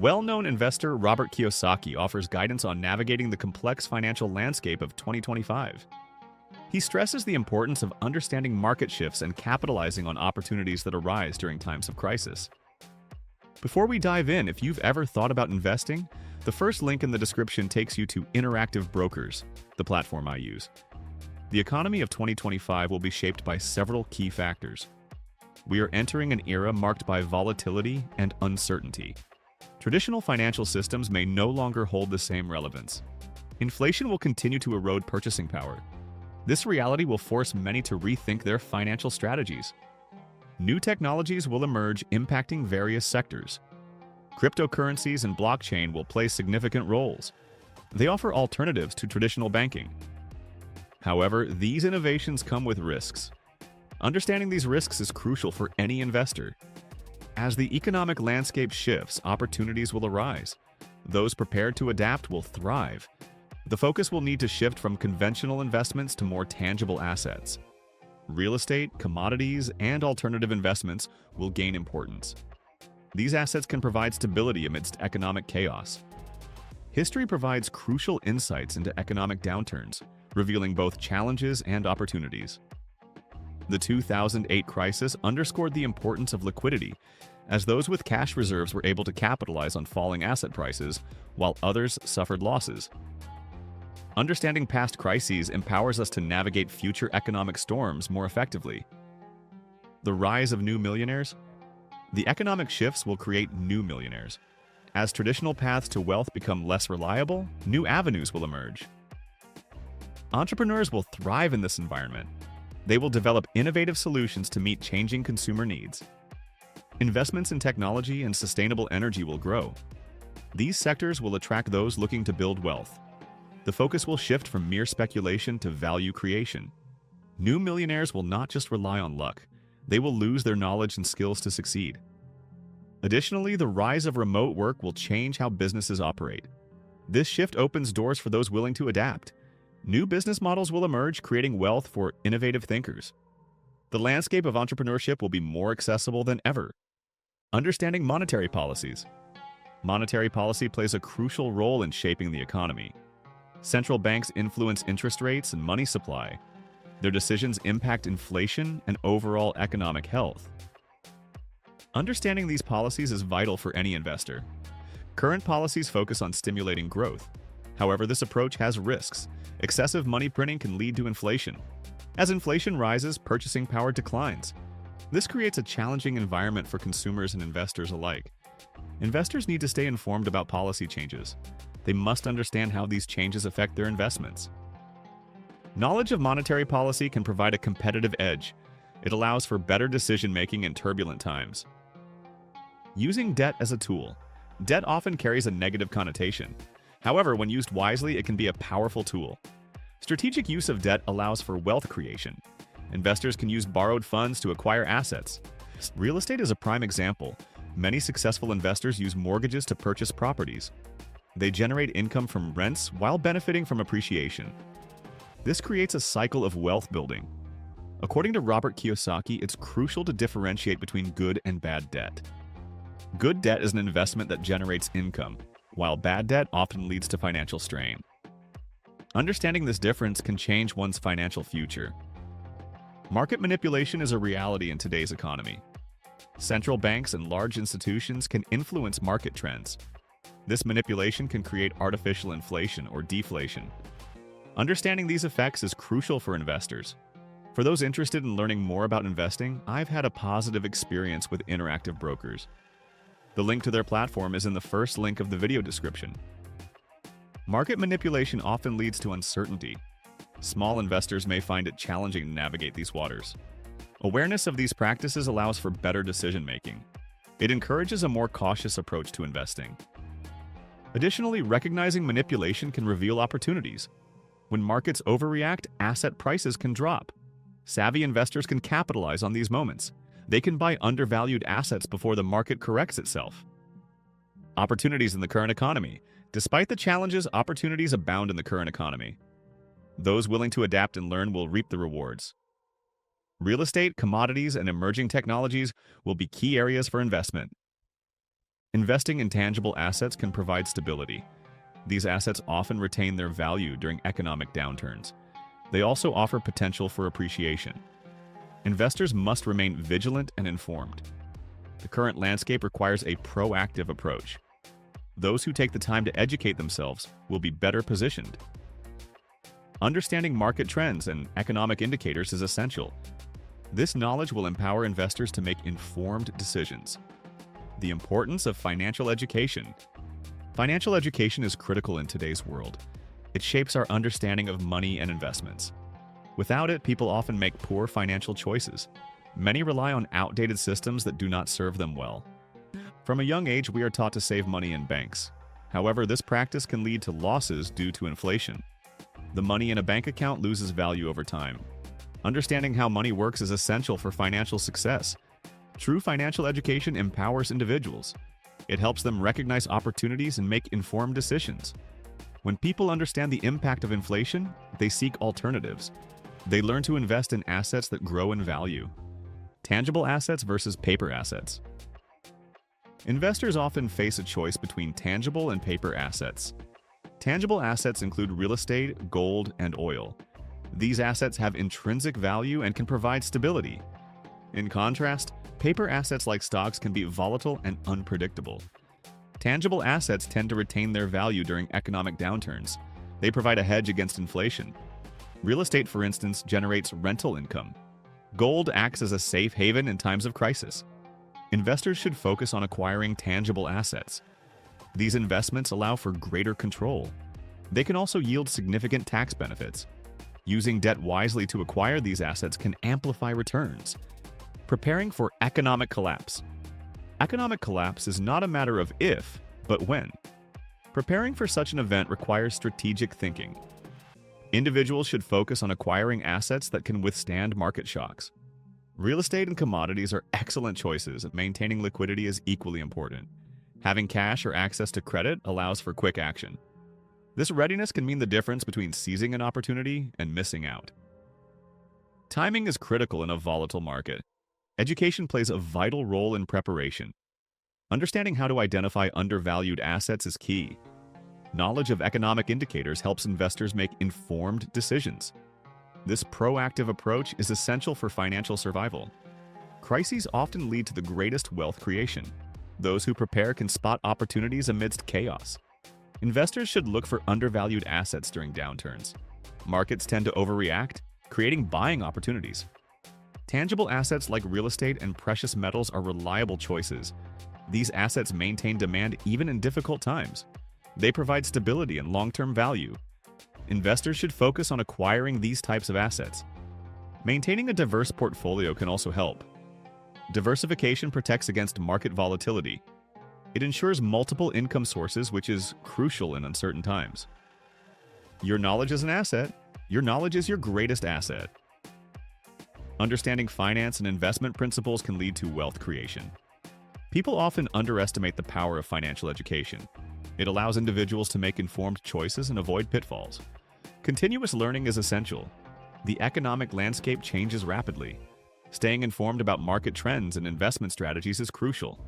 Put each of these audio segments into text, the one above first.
Well-known investor Robert Kiyosaki offers guidance on navigating the complex financial landscape of 2025. He stresses the importance of understanding market shifts and capitalizing on opportunities that arise during times of crisis. Before we dive in, if you've ever thought about investing, the first link in the description takes you to Interactive Brokers, the platform I use. The economy of 2025 will be shaped by several key factors. We are entering an era marked by volatility and uncertainty. Traditional financial systems may no longer hold the same relevance. Inflation will continue to erode purchasing power. This reality will force many to rethink their financial strategies. New technologies will emerge, impacting various sectors. Cryptocurrencies and blockchain will play significant roles. They offer alternatives to traditional banking. However, these innovations come with risks. Understanding these risks is crucial for any investor. As the economic landscape shifts, opportunities will arise. Those prepared to adapt will thrive. The focus will need to shift from conventional investments to more tangible assets. Real estate, commodities, and alternative investments will gain importance. These assets can provide stability amidst economic chaos. History provides crucial insights into economic downturns, revealing both challenges and opportunities. The 2008 crisis underscored the importance of liquidity, as those with cash reserves were able to capitalize on falling asset prices, while others suffered losses. Understanding past crises empowers us to navigate future economic storms more effectively. The rise of new millionaires? The economic shifts will create new millionaires. As traditional paths to wealth become less reliable, new avenues will emerge. Entrepreneurs will thrive in this environment. They will develop innovative solutions to meet changing consumer needs. Investments in technology and sustainable energy will grow. These sectors will attract those looking to build wealth. The focus will shift from mere speculation to value creation. New millionaires will not just rely on luck. They will lose their knowledge and skills to succeed. Additionally, the rise of remote work will change how businesses operate. This shift opens doors for those willing to adapt. New business models will emerge, creating wealth for innovative thinkers. The landscape of entrepreneurship will be more accessible than ever. Understanding monetary policies. Monetary policy plays a crucial role in shaping the economy. Central banks influence interest rates and money supply. Their decisions impact inflation and overall economic health. Understanding these policies is vital for any investor. Current policies focus on stimulating growth. However, this approach has risks. Excessive money printing can lead to inflation. As inflation rises, purchasing power declines. This creates a challenging environment for consumers and investors alike. Investors need to stay informed about policy changes. They must understand how these changes affect their investments. Knowledge of monetary policy can provide a competitive edge. It allows for better decision-making in turbulent times. Using debt as a tool. Debt often carries a negative connotation. However, when used wisely, it can be a powerful tool. Strategic use of debt allows for wealth creation. Investors can use borrowed funds to acquire assets. Real estate is a prime example. Many successful investors use mortgages to purchase properties. They generate income from rents while benefiting from appreciation. This creates a cycle of wealth building. According to Robert Kiyosaki, it's crucial to differentiate between good and bad debt. Good debt is an investment that generates income, while bad debt often leads to financial strain. Understanding this difference can change one's financial future. Market manipulation is a reality in today's economy. Central banks and large institutions can influence market trends. This manipulation can create artificial inflation or deflation. Understanding these effects is crucial for investors. For those interested in learning more about investing, I've had a positive experience with Interactive Brokers. The link to their platform is in the first link of the video description. Market manipulation often leads to uncertainty. Small investors may find it challenging to navigate these waters. Awareness of these practices allows for better decision-making. It encourages a more cautious approach to investing. Additionally, recognizing manipulation can reveal opportunities. When markets overreact, asset prices can drop. Savvy investors can capitalize on these moments. They can buy undervalued assets before the market corrects itself. Opportunities in the current economy. Despite the challenges, opportunities abound in the current economy. Those willing to adapt and learn will reap the rewards. Real estate, commodities, and emerging technologies will be key areas for investment. Investing in tangible assets can provide stability. These assets often retain their value during economic downturns. They also offer potential for appreciation. Investors must remain vigilant and informed. The current landscape requires a proactive approach. Those who take the time to educate themselves will be better positioned. Understanding market trends and economic indicators is essential. This knowledge will empower investors to make informed decisions. The importance of financial education. Financial education is critical in today's world. It shapes our understanding of money and investments. Without it, people often make poor financial choices. Many rely on outdated systems that do not serve them well. From a young age, we are taught to save money in banks. However, this practice can lead to losses due to inflation. The money in a bank account loses value over time. Understanding how money works is essential for financial success. True financial education empowers individuals. It helps them recognize opportunities and make informed decisions. When people understand the impact of inflation, they seek alternatives. They learn to invest in assets that grow in value. Tangible assets versus paper assets. Investors often face a choice between tangible and paper assets. Tangible assets include real estate, gold, and oil. These assets have intrinsic value and can provide stability. In contrast, paper assets like stocks can be volatile and unpredictable. Tangible assets tend to retain their value during economic downturns. They provide a hedge against inflation. Real estate, for instance, generates rental income. Gold acts as a safe haven in times of crisis. Investors should focus on acquiring tangible assets. These investments allow for greater control. They can also yield significant tax benefits. Using debt wisely to acquire these assets can amplify returns. Preparing for economic collapse. Economic collapse is not a matter of if, but when. Preparing for such an event requires strategic thinking. Individuals should focus on acquiring assets that can withstand market shocks. Real estate and commodities are excellent choices, and maintaining liquidity is equally important. Having cash or access to credit allows for quick action. This readiness can mean the difference between seizing an opportunity and missing out. Timing is critical in a volatile market. Education plays a vital role in preparation. Understanding how to identify undervalued assets is key. Knowledge of economic indicators helps investors make informed decisions. This proactive approach is essential for financial survival. Crises often lead to the greatest wealth creation. Those who prepare can spot opportunities amidst chaos. Investors should look for undervalued assets during downturns. Markets tend to overreact, creating buying opportunities. Tangible assets like real estate and precious metals are reliable choices. These assets maintain demand even in difficult times. They provide stability and long-term value. Investors should focus on acquiring these types of assets. Maintaining a diverse portfolio can also help. Diversification protects against market volatility. It ensures multiple income sources, which is crucial in uncertain times. Your knowledge is an asset. Your knowledge is your greatest asset. Understanding finance and investment principles can lead to wealth creation. People often underestimate the power of financial education. It allows individuals to make informed choices and avoid pitfalls. Continuous learning is essential. The economic landscape changes rapidly. Staying informed about market trends and investment strategies is crucial.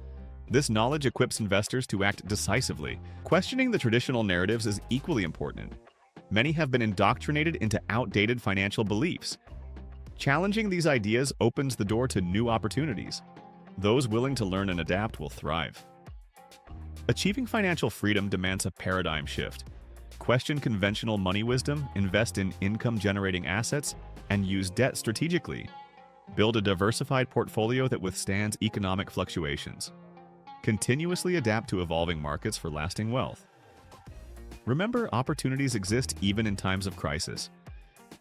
This knowledge equips investors to act decisively. Questioning the traditional narratives is equally important. Many have been indoctrinated into outdated financial beliefs. Challenging these ideas opens the door to new opportunities. Those willing to learn and adapt will thrive. Achieving financial freedom demands a paradigm shift. Question conventional money wisdom, invest in income-generating assets, and use debt strategically. Build a diversified portfolio that withstands economic fluctuations. Continuously adapt to evolving markets for lasting wealth. Remember, opportunities exist even in times of crisis.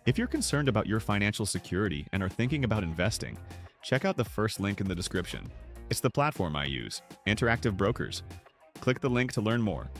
If you're concerned about your financial security and are thinking about investing, check out the first link in the description. It's the platform I use, Interactive Brokers. Click the link to learn more.